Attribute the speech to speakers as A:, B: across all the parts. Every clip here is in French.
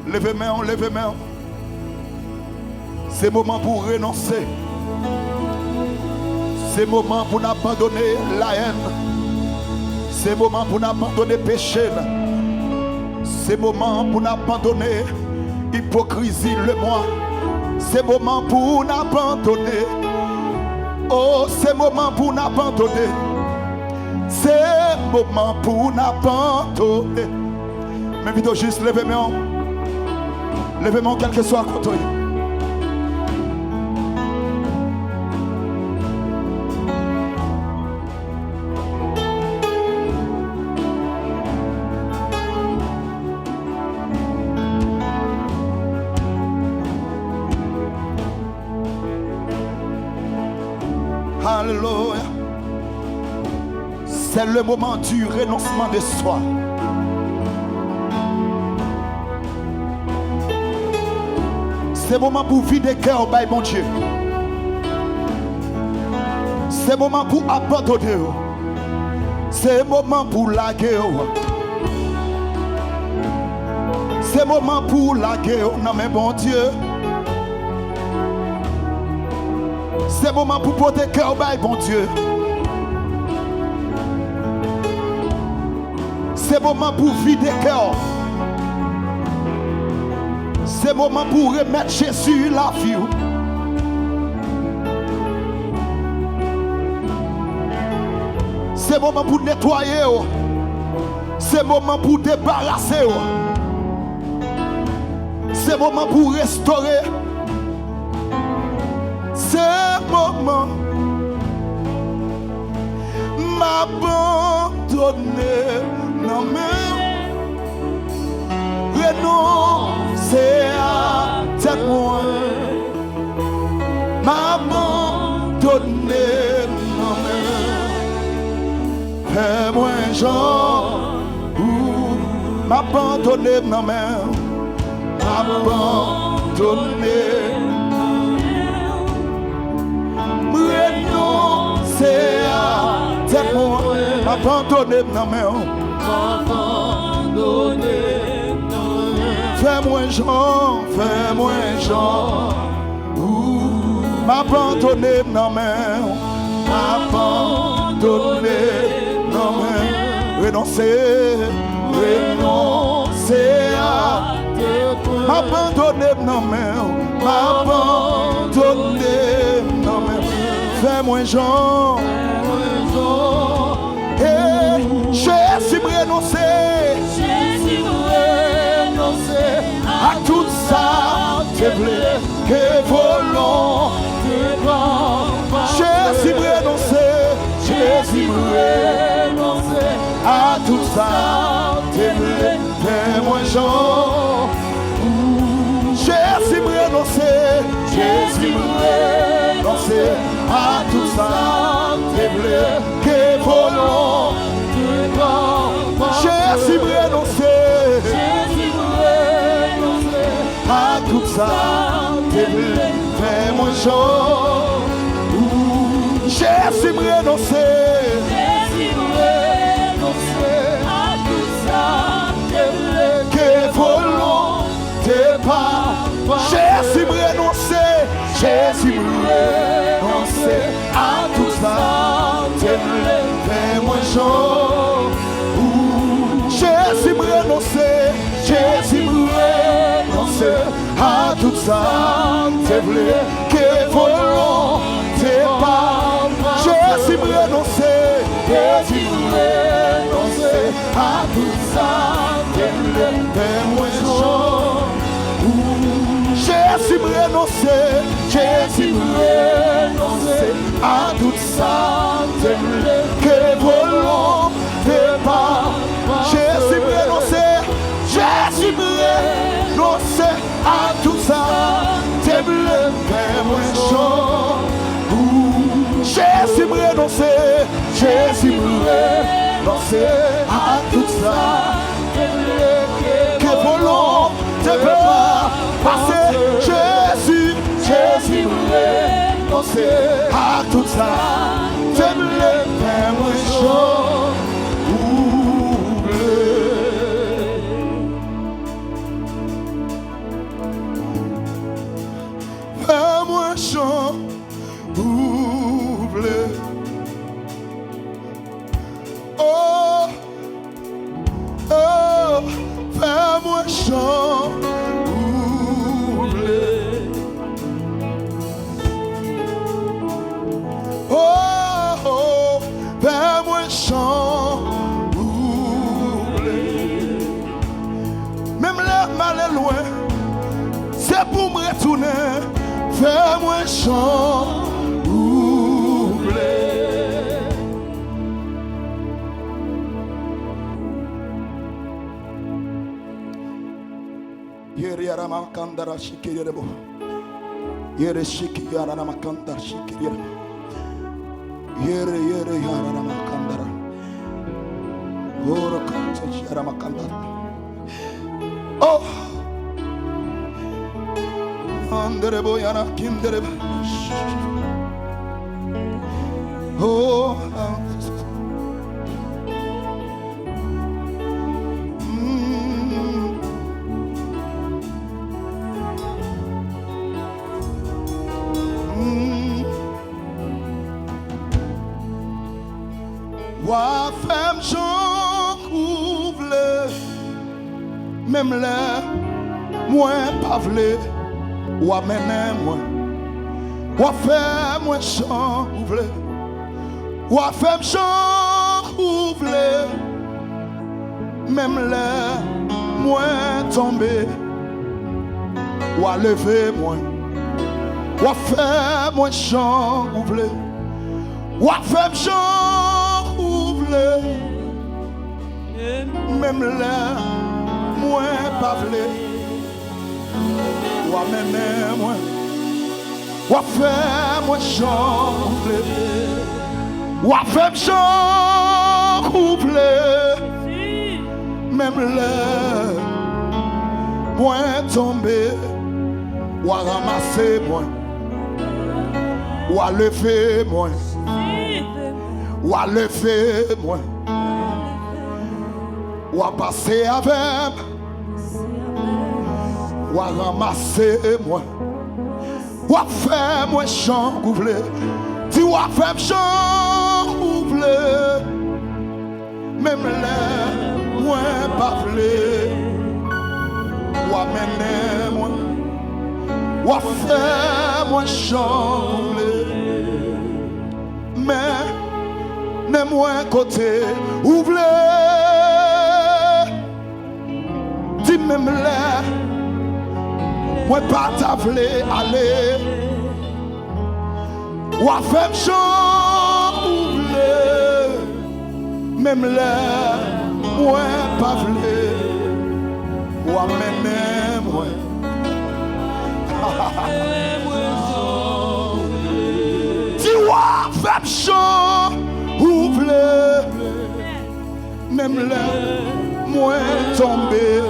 A: Levez main, levez main. C'est moment pour renoncer. C'est moment pour abandonner la haine. C'est moment pour abandonner péché. C'est moment pour abandonner hypocrisie, le moi. C'est moment pour abandonner. Oh, c'est moment pour abandonner. C'est moment pour abandonner. Mais vite juste, levez-moi. Levez-moi quel que soit côté. Alléluia. C'est le moment du renoncement de soi. C'est le moment pour vider le cœur, mon Dieu. C'est le moment pour abandonner. C'est le moment pour laguer. C'est le moment pour laguer. Non mais bon Dieu. C'est le moment pour porter le cœur, bon Dieu. C'est le moment pour vider le cœur. C'est le moment pour remettre Jésus la vie. C'est le moment pour nettoyer. C'est le moment pour débarrasser. C'est le moment pour restaurer. C'est le moment m'abandonner. Non mais renoncer à tête moi. M'abandonner. Non mais fais-moi genre. M'abandonner. Non mais m'abandonner. Renoncer à tête moi. M'abandonner. Non mais fais-moi genre, fais-moi genre. M'abandonner, non mais m'abandonner, non mais renoncer, renoncer à m'abandonner, non mais m'abandonner, non mais fais-moi genre. Et Jésus renoncer. À tout ça, t'es blé, que volons, Jésus renoncer, Jésus renoncer. À tout ça, t'es blé, fais-moi genre. Jésus renoncer, Jésus renoncer. À tout ça, t'es blé, que volons, Jésus renoncer. À tout ça, t'es blé, fais-moi chaud. Jésus renoncer. À tout ça, t'es blé, que volons, t'es pas. Jésus renoncer. Jésus renoncer. À tout ça, t'es blé, fais-moi chaud. Jésus renoncer. Jésus renoncer. À tout ça, t'es blé, que volons, t'es pas. Jésus renoncer. Jésus renoncer. À tout ça, t'es blé, fais-moi chaud. Jésus renoncer. Jésus renoncer. À tout ça, t'es blé, que volons, t'es pas. Jésus renoncer. Jésus renoncer. À tout ça, t'es blé, fais-moi chaud. Jésus renoncer. Jésus renoncer. À tout ça, t'es blé, que volons, t'es pas. Passer Jésus. Jésus renoncer. À tout ça, t'es blé, fais-moi chaud. fais-moi chanter. Yere yarama kandara shikirebo. Yere shiki yarama kandara shikirebo. Yere yarama kandara. Ora kandara yarama kandara. Oh, anderebo yana kinderebo. Oh. Wa femme j'en couvre, même là, moi pas vle, wa mène moi, wa femme moi j'en couvre, wa femme j'en couvre, même là, moi tomber, wa lever moi, wa femme moi j'en couvre, wa femme j'en même là, moi pas vle, ou même moi, ou faire moi chanter, ou faire chanter, même là, moi tomber, ou ramasser moi, ou lever moi. Ou à lever moi, ou à passer avec, ou à ramasser moi, ou à faire moi chant couplé, dis ou à faire chant couplé, même là, moi pas vle, ou à mener moi, ou à faire moi chant couplé, mais moi côté ouvre dis même là moi pas t'avler aller ou à faire chaud ouvre même là moi pas vle ou à mener moi dis ou à faire chaud ouvre, même là, moi tomber,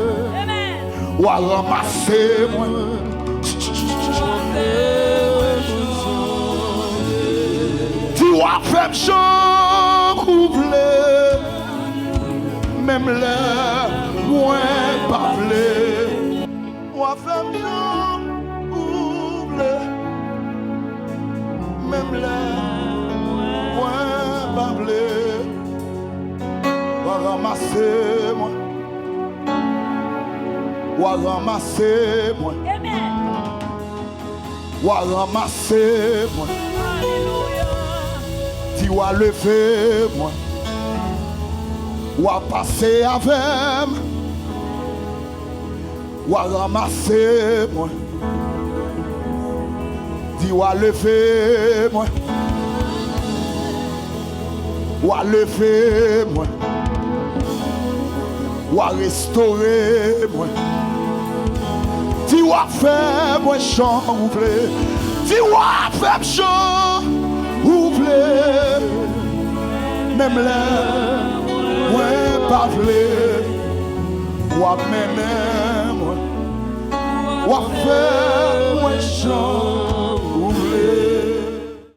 A: ou à ramasser moi. Tu vas faire chaud, ouvre, même là, moi pas vle. Ou à faire chaud, ouvre, même là, moi pas vle. Ou à ramasser moi, ou à ramasser moi, ou à ramasser moi, tu vas lever moi, ou à passer avec moi, ou à ramasser moi, tu vas lever moi, ou à lever moi, ou à restaurer moi, tu vas faire moi chant ouvre, tu vas faire chant ouvre, même là, moi pas vle, ou à mener moi, ou à faire moi chant.